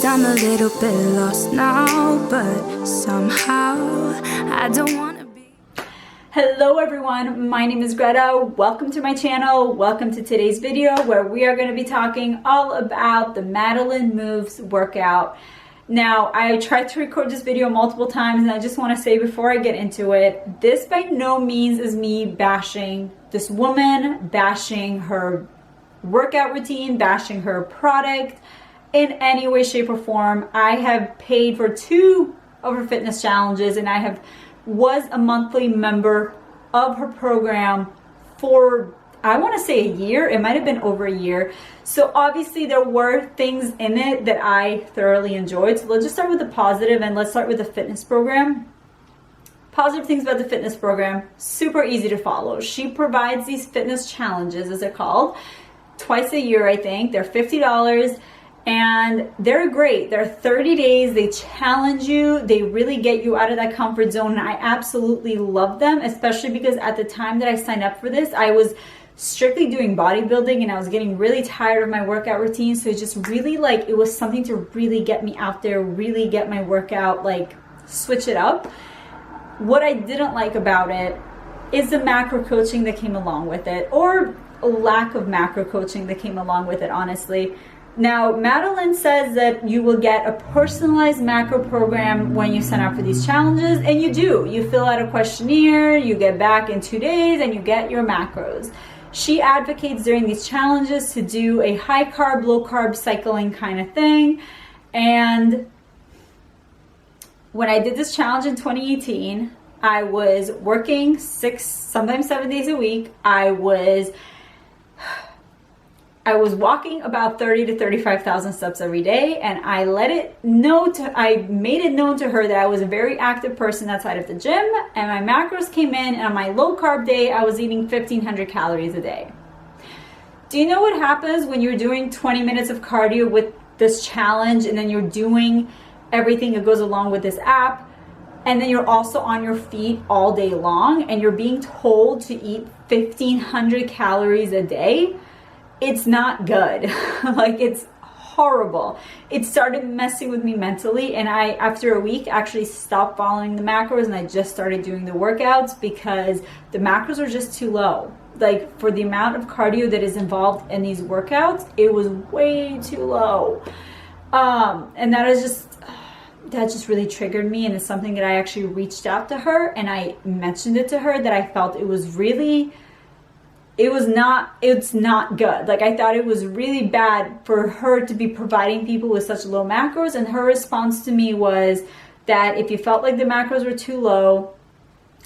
I'm a little bit lost now, but somehow I don't want to be. Hello everyone, my name is Greta. Welcome to my channel. Welcome to today's video where we are going to be talking all about the Madeline Moves workout. Now, I tried to record this video multiple times and I just want to say before I get into it, this by no means is me bashing this woman, bashing her workout routine, bashing her product in any way, shape, or form. I have paid for 2 of her fitness challenges and I was a monthly member of her program for, I want to say, a year. It might have been over a year. So obviously there were things in it that I thoroughly enjoyed. So let's just start with the positive and let's start with the fitness program. Positive things about the fitness program: super easy to follow. She provides these fitness challenges, as they're called, twice a year, I think. They're $50 and they're great. They're 30 days. They challenge you. They really get you out of that comfort zone. And I absolutely love them, especially because at the time that I signed up for this, I was strictly doing bodybuilding and I was getting really tired of my workout routine. So it just really, like, it was something to really get me out there, really get my workout, like, switch it up. What I didn't like about it is the macro coaching that came along with it, or a lack of macro coaching that came along with it, honestly. Now, Madeline says that you will get a personalized macro program when you sign up for these challenges, and you do. You fill out a questionnaire, you get back in 2 days, and you get your macros. She advocates during these challenges to do a high carb, low carb cycling kind of thing. And when I did this challenge in 2018, I was working 6, sometimes 7 days a week. I was walking about 30 to 35,000 steps every day, and I made it known to her that I was a very active person outside of the gym, and my macros came in, and on my low carb day, I was eating 1,500 calories a day. Do you know what happens when you're doing 20 minutes of cardio with this challenge, and then you're doing everything that goes along with this app, and then you're also on your feet all day long, and you're being told to eat 1,500 calories a day? It's not good. Like, it's horrible. It started messing with me mentally, and I, after a week, actually stopped following the macros and I just started doing the workouts because the macros are just too low. Like, for the amount of cardio that is involved in these workouts, it was way too low. And that just really triggered me, and it's something that I actually reached out to her and I mentioned it to her that I felt it's not good. Like, I thought it was really bad for her to be providing people with such low macros, and her response to me was that if you felt like the macros were too low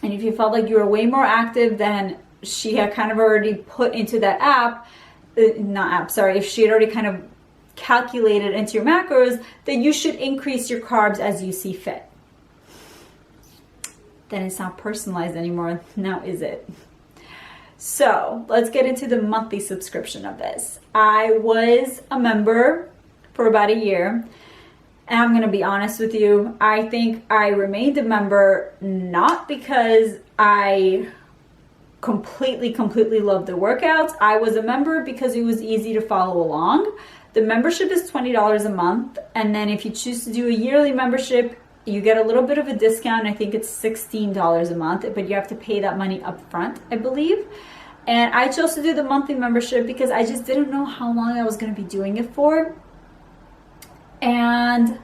and if you felt like you were way more active than she had kind of already put into that app, if she had already kind of calculated into your macros, then you should increase your carbs as you see fit. Then it's not personalized anymore, now is it? So let's get into the monthly subscription of this. I was a member for about a year, and I'm going to be honest with you, I think I remained a member not because I completely loved the workouts. I was a member because it was easy to follow along. The membership is $20 a month, and then if you choose to do a yearly membership, you get a little bit of a discount. I think it's $16 a month, but you have to pay that money up front, I believe. And I chose to do the monthly membership because I just didn't know how long I was going to be doing it for. And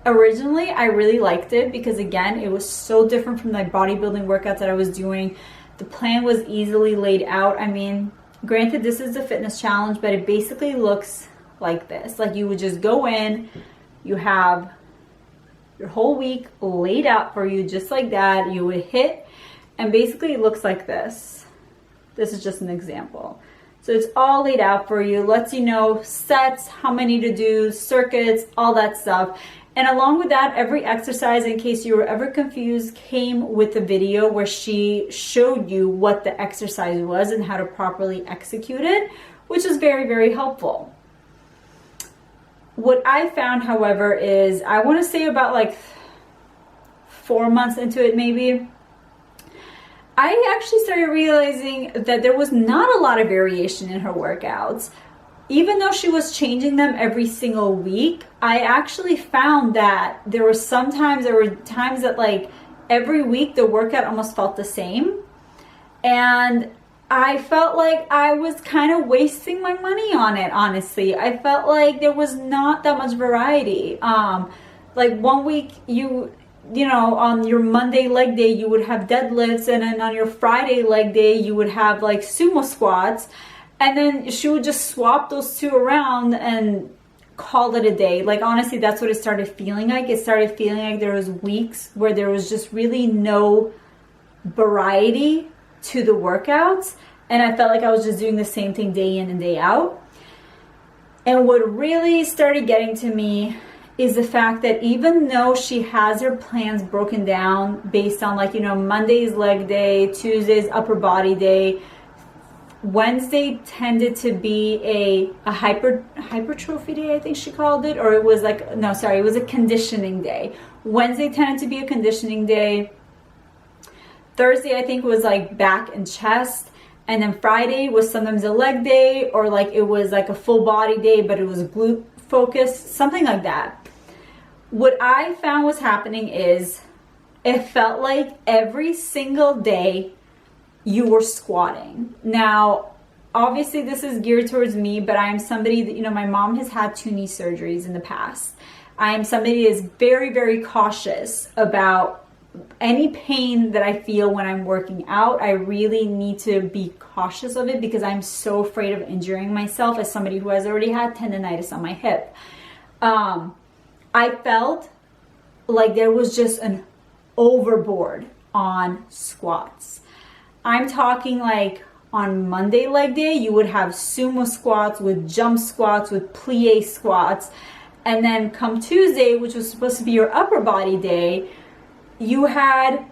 originally, I really liked it because, again, it was so different from the bodybuilding workouts that I was doing. The plan was easily laid out. I mean, granted, this is a fitness challenge, but it basically looks like this. Like, you would just go in, you have your whole week laid out for you just like that. You would hit, and basically it looks like this. This is just an example. So it's all laid out for you, lets you know sets, how many to do, circuits, all that stuff. And along with that, every exercise, in case you were ever confused, came with a video where she showed you what the exercise was and how to properly execute it, which is very helpful. What I found, however, is I want to say about like 4 months into it maybe, I actually started realizing that there was not a lot of variation in her workouts. even though she was changing them every single week, I actually found that there were times that like every week the workout almost felt the same. And I felt like I was kind of wasting my money on it, honestly. I felt like there was not that much variety. Like one week you know, on your Monday leg day, you would have deadlifts, and then on your Friday leg day, you would have like sumo squats. And then she would just swap those two around and call it a day. Like, honestly, that's what it started feeling like. It started feeling like there was weeks where there was just really no variety to the workouts. And I felt like I was just doing the same thing day in and day out. And what really started getting to me is the fact that even though she has her plans broken down based on, like, you know, Monday's leg day, Tuesday's upper body day, Wednesday tended to be a hypertrophy day, I think she called it, or it was like, no, sorry, it was a conditioning day. Wednesday tended to be a conditioning day. Thursday, I think, was like back and chest. And then Friday was sometimes a leg day, or like it was like a full body day, but it was glute focused, something like that. What I found was happening is it felt like every single day you were squatting. Now, obviously this is geared towards me, but I am somebody that, you know, my mom has had 2 knee surgeries in the past. I am somebody that is very, very cautious about any pain that I feel when I'm working out. I really need to be cautious of it because I'm so afraid of injuring myself as somebody who has already had tendonitis on my hip. I felt like there was just an overboard on squats. I'm talking like on Monday leg day, you would have sumo squats with jump squats with plie squats. And then come Tuesday, which was supposed to be your upper body day, you had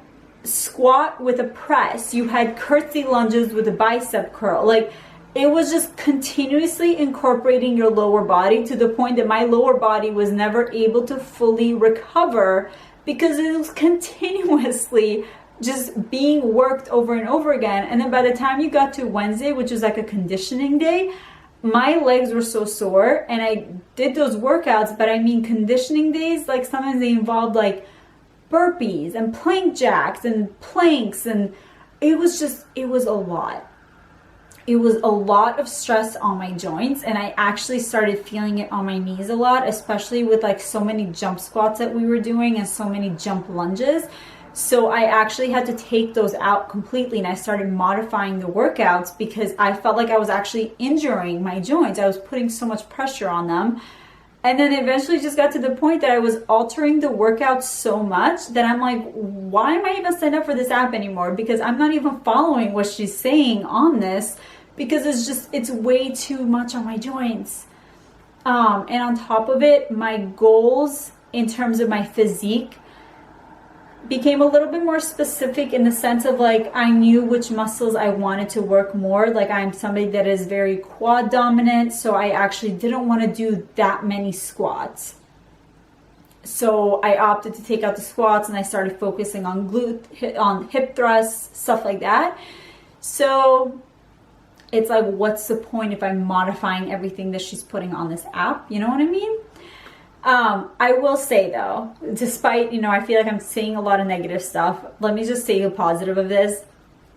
squat with a press. You had curtsy lunges with a bicep curl. Like, it was just continuously incorporating your lower body to the point that my lower body was never able to fully recover because it was continuously just being worked over and over again. And then by the time you got to Wednesday, which was like a conditioning day, my legs were so sore, and I did those workouts, but I mean conditioning days, like sometimes they involved like burpees and plank jacks and planks, and it was a lot. It was a lot of stress on my joints, and I actually started feeling it on my knees a lot, especially with like so many jump squats that we were doing and so many jump lunges. So I actually had to take those out completely, and I started modifying the workouts because I felt like I was actually injuring my joints. I was putting so much pressure on them. And then eventually just got to the point that I was altering the workout so much that I'm like, why am I even signed up for this app anymore? Because I'm not even following what she's saying on this, because it's way too much on my joints. And on top of it, my goals in terms of my physique became a little bit more specific in the sense of like, I knew which muscles I wanted to work more. Like, I'm somebody that is very quad dominant, so I actually didn't want to do that many squats. So I opted to take out the squats, and I started focusing on on hip thrusts, stuff like that. So it's like, what's the point if I'm modifying everything that she's putting on this app? You know what I mean? I will say though, despite, you know, I feel like I'm saying a lot of negative stuff, let me just say the positive of this.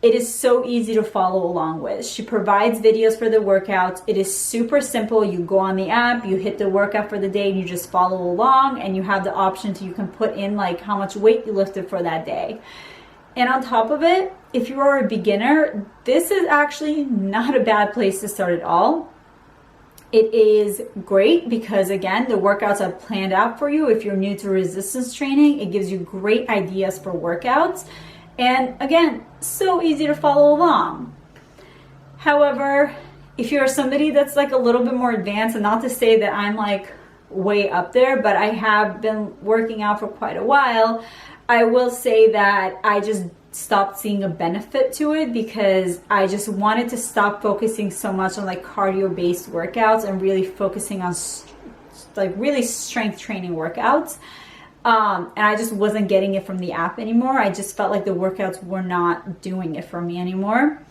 It is so easy to follow along with. She provides videos for the workouts. It is super simple. You go on the app, you hit the workout for the day, and you just follow along, and you have the option to, you can put in like how much weight you lifted for that day. And on top of it, if you are a beginner, this is actually not a bad place to start at all. It is great because, again, the workouts are planned out for you. If you're new to resistance training, it gives you great ideas for workouts. And again, so easy to follow along. However, if you're somebody that's like a little bit more advanced, and not to say that I'm like way up there, but I have been working out for quite a while, I will say that I just stopped seeing a benefit to it because I just wanted to stop focusing so much on like cardio based workouts and really focusing on like really strength training workouts. And I just wasn't getting it from the app anymore. I just felt like the workouts were not doing it for me anymore.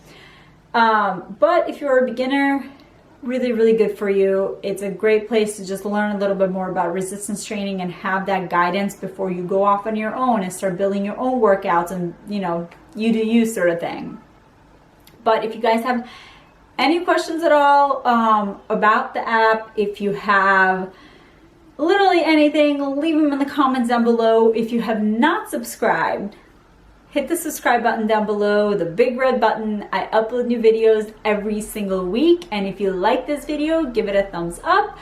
But if you're a beginner, really, really good for you. It's a great place to just learn a little bit more about resistance training and have that guidance before you go off on your own and start building your own workouts and, you know, you do you sort of thing. But if you guys have any questions at all about the app, if you have literally anything, leave them in the comments down below. If you have not subscribed, hit the subscribe button down below, the big red button. I upload new videos every single week. And if you like this video, give it a thumbs up.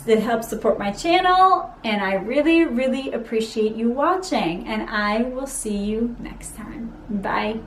It helps support my channel. And I really, really appreciate you watching. And I will see you next time. Bye.